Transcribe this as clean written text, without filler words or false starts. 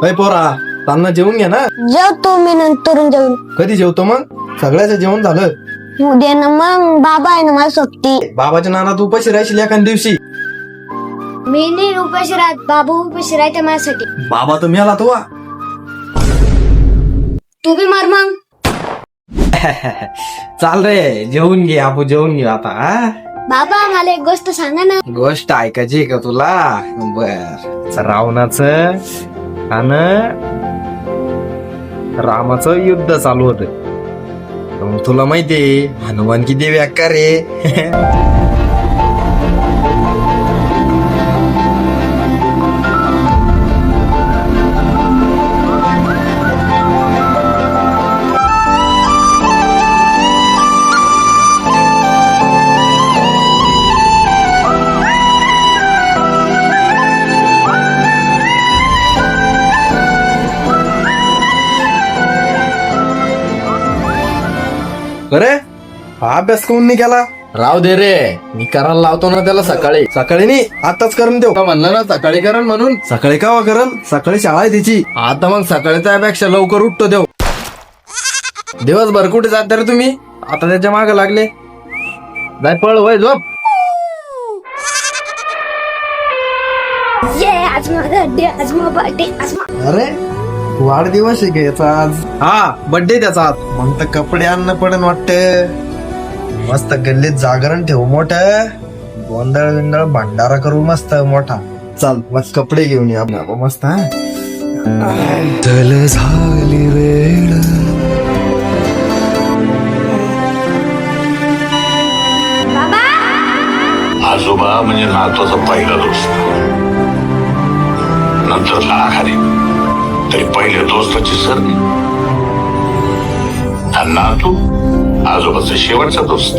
अय पोरा, तान्ना जेवून घ्या ना. जेवतो मी नंतर जेवण. कधी जेवतो मग? सगळ्याचं जेवण झालं. उद्या ना मग बाबा आहे ना मला सोबती. बाबाच्या नाना तू उपाशी राहशील एखाद्या दिवशी. मी नाही उपाशी राहत, बाबू उपाशी राहते माझ्यासाठी. बाबा तर मेला तो. तू बी मार मग. चाल रे, जेवून घे. आपण जेवून घेऊ आता. हा? बाबा मला एक गोष्ट सांगा ना. गोष्ट ऐकायची का तुला? बर. रावणाचं आणि रामाचं युद्ध चालू होत. तुला माहितीये हनुमान किती व्याकार रे. अरे हा अभ्यास कोण नाही केला? राव दे रे, मी करायला लावतो ना त्याला सकाळी. सकाळी नाही, आताच करून देऊ का? म्हणलं ना सकाळी करण म्हणून. सकाळी कावा करण? सकाळी शाळा आहे त्याची. आता मग सकाळी त्यापेक्षा लवकर उठतो देव. दिवसभर कुठे जात रे तुम्ही? आता त्याच्या मागे लागले. जाय पळ, वय झोप. आज माझा बर्थडे. अरे वाढदिवस आहे का याचा आज? हा, बर्थडे त्याचा आज. मग तर कपडे आणणं पडन वाटत. मस्त गल्लीत जागरण ठेवू मोठं. गोंधळ बिंदळ भंडारा करू मस्त मोठा. चल मस्त कपडे घेऊन ये आपण मस्त. चल झाली वेळ. आजोबा म्हणजे नातवाचा पहिला दोस्त, नंतर लाखारी, तरी पहिले दोस्ताची सरणी. आणि नातू आजोबाचा शेवटचा दोस्त.